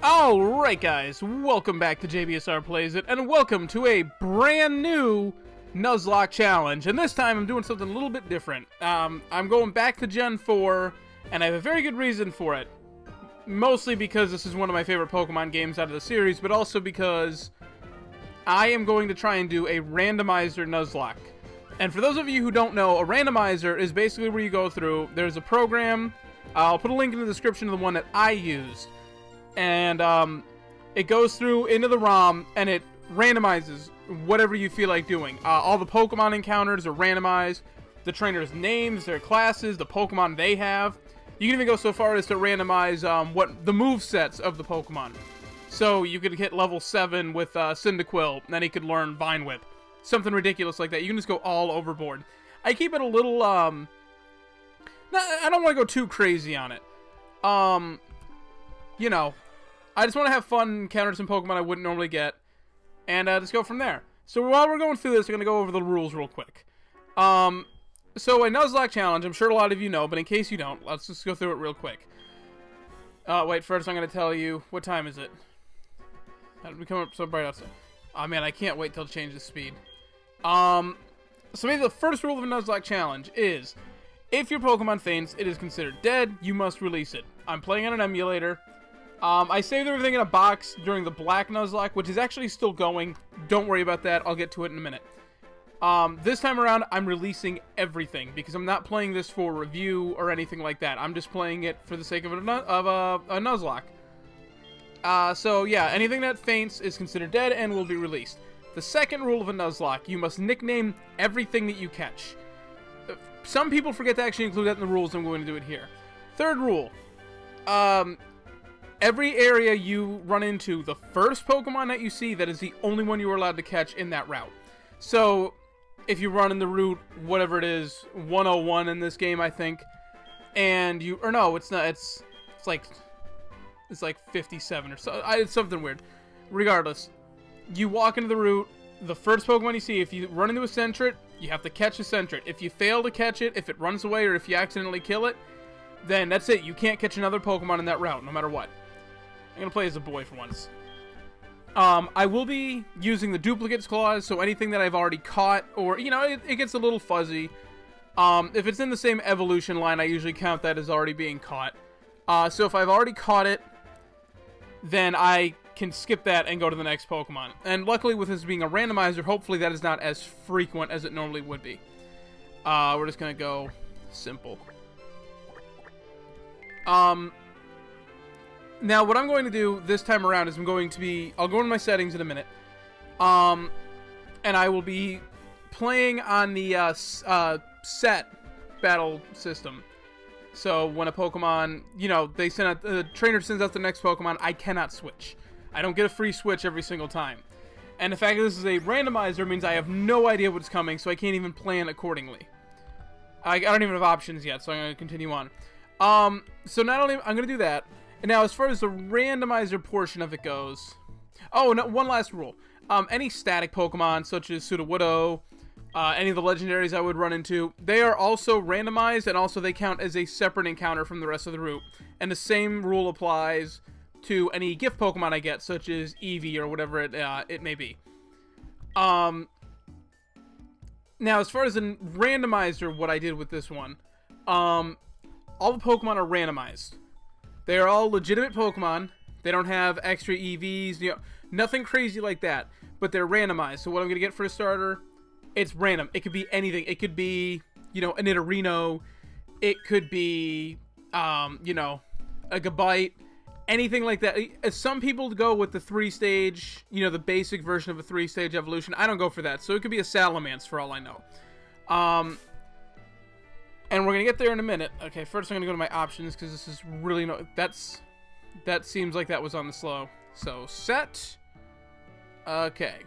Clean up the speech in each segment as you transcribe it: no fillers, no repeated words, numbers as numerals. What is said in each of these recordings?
Alright guys, welcome back to JBSR Plays It, and welcome to a brand new Nuzlocke challenge. And this time I'm doing something a little bit different. I'm going back to Gen 4, and I have a very good reason for it. Mostly because this is one of my favorite Pokemon games out of the series, but also because I am going to try and do a randomizer Nuzlocke. And for those of you who don't know, a randomizer is basically where you go through, there's a program, I'll put a link in the description of the one that I used. And it goes through into the ROM and it randomizes whatever you feel like doing. All the Pokemon encounters are randomized, the trainers' names, their classes, the Pokemon they have. You can even go so far as to randomize what the movesets of the Pokemon. So you could hit level 7 with Cyndaquil, and then he could learn Vine Whip. Something ridiculous like that. You can just go all overboard. I keep it a little, no, I don't want to go too crazy on it. You know, I just want to have fun, encounter some Pokemon I wouldn't normally get, and just go from there. So while we're going through this, we're going to go over the rules real quick. So a Nuzlocke challenge, I'm sure a lot of you know, but in case you don't, let's just go through it real quick. Wait, first I'm going to tell you, what time is it? How did we come up so bright outside? Oh man, I can't wait till to change the speed. So maybe the first rule of a Nuzlocke challenge is, if your Pokemon faints, it is considered dead, you must release it. I'm playing on an emulator. I saved everything in a box during the Black Nuzlocke, which is actually still going. Don't worry about that. I'll get to it in a minute. This time around, I'm releasing everything, because I'm not playing this for review or anything like that. I'm just playing it for the sake of a Nuzlocke. So yeah, anything that faints is considered dead and will be released. The second rule of a Nuzlocke, you must nickname everything that you catch. Some people forget to actually include that in the rules. I'm going to do it here. Third rule, every area you run into, the first Pokemon that you see, that is the only one you are allowed to catch in that route. So, if you run in the route, whatever it is, 101 in this game, I think, and you, or no, it's not, it's like 57 or so, it's something weird. Regardless, you walk into the route, the first Pokemon you see, if you run into a Sentret, you have to catch a Sentret. If you fail to catch it, if it runs away, or if you accidentally kill it, then that's it. You can't catch another Pokemon in that route, no matter what. I'm going to play as a boy for once. I will be using the duplicates clause, so anything that I've already caught, or, you know, it gets a little fuzzy. If it's in the same evolution line, I usually count that as already being caught. So if I've already caught it, then I can skip that and go to the next Pokemon. And luckily, with this being a randomizer, hopefully that is not as frequent as it normally would be. We're just going to go simple. Now, what I'm going to do this time around is I'll go into my settings in a minute, and I will be playing on the set battle system. So when a Pokemon, you know, the trainer sends out the next Pokemon, I cannot switch. I don't get a free switch every single time. And the fact that this is a randomizer means I have no idea what's coming, so I can't even plan accordingly. I don't even have options yet, so I'm going to continue on. So not only, I'm going to do that. And now, as far as the randomizer portion of it goes... Oh, no, one last rule. Any static Pokemon, such as Sudowoodo, any of the legendaries I would run into, they are also randomized, and also they count as a separate encounter from the rest of the route. And the same rule applies to any gift Pokemon I get, such as Eevee or whatever it may be. Now, as far as a randomizer, what I did with this one, all the Pokemon are randomized. They are all legitimate Pokemon. They don't have extra EVs, you know, nothing crazy like that. But they're randomized. So what I'm going to get for a starter, it's random. It could be anything. It could be, you know, an Nidorino. It could be, you know, a Gabite. Anything like that. Some people go with the 3-stage, you know, the basic version of a 3-stage evolution. I don't go for that. So it could be a Salamence for all I know. And we're going to get there in a minute. Okay, first I'm going to go to my options, because this is really that seems like that was on the slow. So, set. Okay.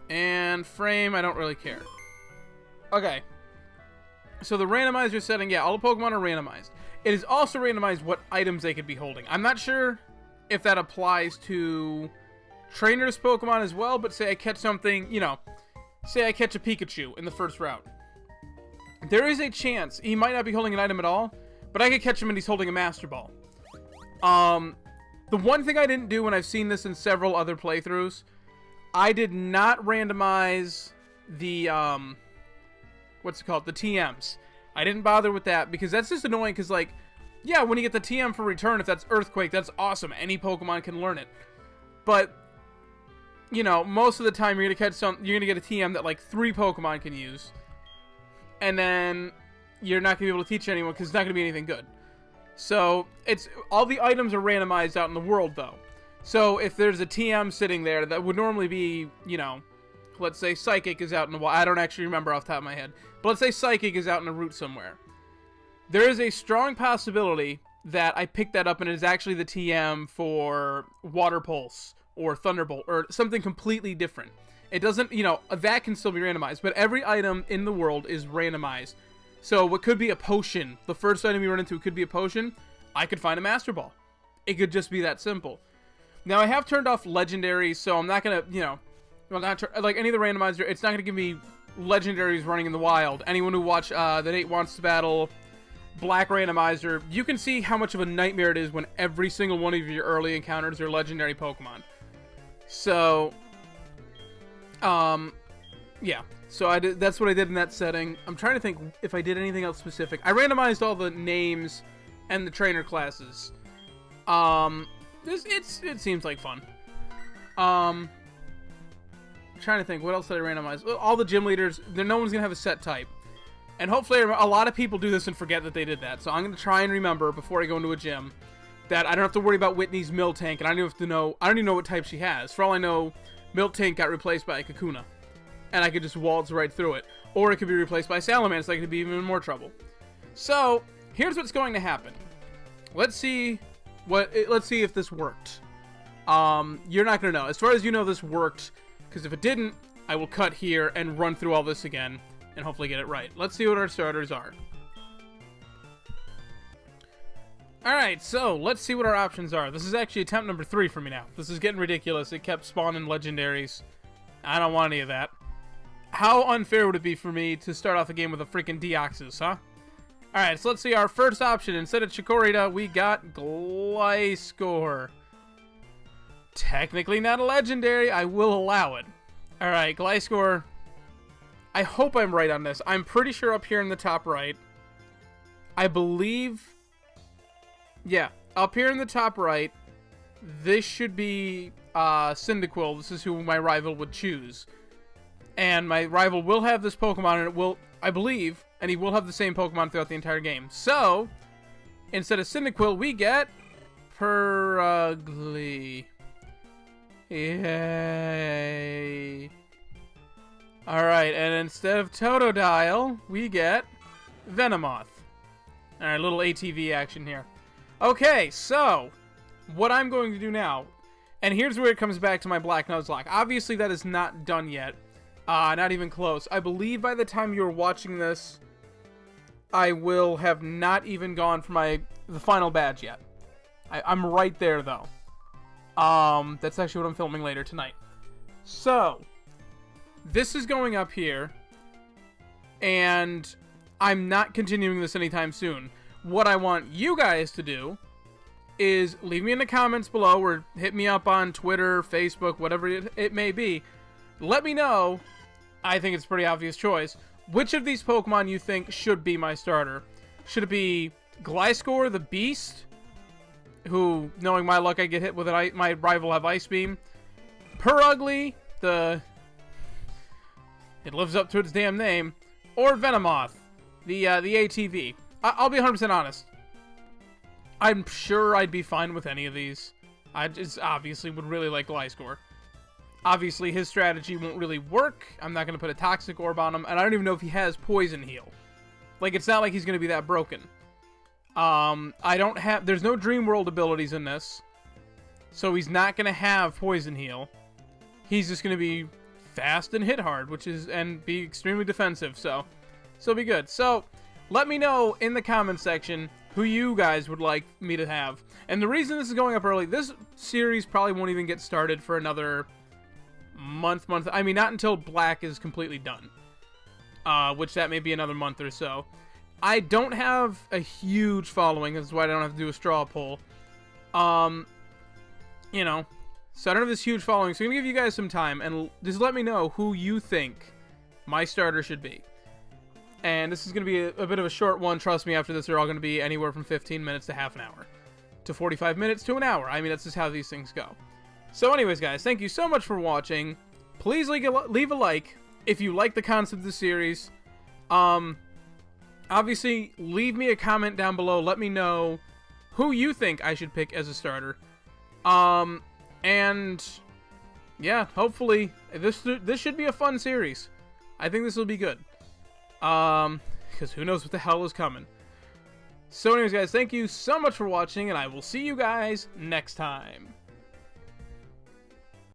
And frame, I don't really care. Okay. So the randomizer setting, yeah, all the Pokemon are randomized. It is also randomized what items they could be holding. I'm not sure if that applies to trainers Pokemon as well, but say I catch something, you know, say I catch a Pikachu in the first route. There is a chance he might not be holding an item at all, but I could catch him and he's holding a Master Ball. The one thing I didn't do, when I've seen this in several other playthroughs, I did not randomize the, what's it called? The TMs. I didn't bother with that because that's just annoying because, like, yeah, when you get the TM for return, if that's Earthquake, that's awesome. Any Pokemon can learn it. But, you know, most of the time you're going to get a TM that, like, 3 Pokemon can use. And then you're not going to be able to teach anyone because it's not going to be anything good. So, all the items are randomized out in the world, though. So, if there's a TM sitting there that would normally be, you know, let's say Psychic is out in the wild. I don't actually remember off the top of my head. But let's say Psychic is out in a route somewhere. There is a strong possibility that I picked that up and it is actually the TM for Water Pulse or Thunderbolt or something completely different. It doesn't, you know, that can still be randomized, but every item in the world is randomized. So what could be a potion, the first item you run into could be a potion, I could find a Master Ball. It could just be that simple. Now I have turned off legendaries, so I'm not going to, you know, well, not like any of the randomizer, it's not going to give me legendaries running in the wild. Anyone who watched the Nate Wants to Battle Black Randomizer, you can see how much of a nightmare it is when every single one of your early encounters are legendary Pokemon. So, yeah. So that's what I did in that setting. I'm trying to think if I did anything else specific. I randomized all the names and the trainer classes. It seems like fun. Trying to think, what else did I randomize? All the gym leaders, no one's gonna have a set type, and hopefully a lot of people do this and forget that they did that. So I'm gonna try and remember before I go into a gym that I don't have to worry about Whitney's Miltank, and I don't even know what type she has. For all I know, Miltank got replaced by a Kakuna, and I could just waltz right through it, or it could be replaced by Salamence, so I could be even more trouble. So here's what's going to happen. Let's see if this worked. You're not gonna know. As far as you know, this worked. Because if it didn't, I will cut here and run through all this again and hopefully get it right. Let's see what our starters are. Alright, so let's see what our options are. This is actually attempt number 3 for me now. This is getting ridiculous. It kept spawning legendaries. I don't want any of that. How unfair would it be for me to start off the game with a freaking Deoxys, huh? Alright, so let's see our first option. Instead of Chikorita, we got Gliscor. Technically not a legendary. I will allow it. Alright, Gliscor. I hope I'm right on this. I'm pretty sure up here in the top right. I believe... yeah, up here in the top right, this should be Cyndaquil. This is who my rival would choose. And my rival will have this Pokemon, and it will, I believe, and he will have the same Pokemon throughout the entire game. So, instead of Cyndaquil, we get Purugly. Yay. Alright, and instead of Totodile, we get Venomoth. Alright, little ATV action here. Okay, so, what I'm going to do now, and here's where it comes back to my Black Nuzlocke. Obviously, that is not done yet. Not even close. I believe by the time you're watching this, I will have not even gone for the final badge yet. I'm right there, though. That's actually what I'm filming later tonight. So, this is going up here, and I'm not continuing this anytime soon. What I want you guys to do is leave me in the comments below, or hit me up on Twitter, Facebook, whatever it may be. Let me know, I think it's a pretty obvious choice, which of these Pokemon you think should be my starter. Should it be Gliscor, the Beast, who, knowing my luck, I get hit with my rival have Ice Beam. Purugly, it lives up to its damn name. Or Venomoth, the ATV. I'll be 100% honest. I'm sure I'd be fine with any of these. I just obviously would really like Gliscor. Obviously, his strategy won't really work. I'm not going to put a Toxic Orb on him, and I don't even know if he has Poison Heal. Like, it's not like he's going to be that broken. There's no Dream World abilities in this, so he's not going to have Poison Heal. He's just going to be fast and hit hard, and be extremely defensive, so it'll be good. So, let me know in the comment section who you guys would like me to have. And the reason this is going up early, this series probably won't even get started for another month. I mean, not until Black is completely done. Which that may be another month or so. I don't have a huge following, that's why I don't have to do a straw poll. you know, so I don't have this huge following, so I'm going to give you guys some time, and just let me know who you think my starter should be. And this is going to be a bit of a short one. Trust me, after this, they're all going to be anywhere from 15 minutes to half an hour. To 45 minutes to an hour. I mean, that's just how these things go. So anyways, guys, thank you so much for watching. Please leave a like if you like the concept of the series. Obviously, leave me a comment down below. Let me know who you think I should pick as a starter. And yeah, hopefully this should be a fun series. I think this will be good. Because who knows what the hell is coming. So anyways, guys, thank you so much for watching, and I will see you guys next time.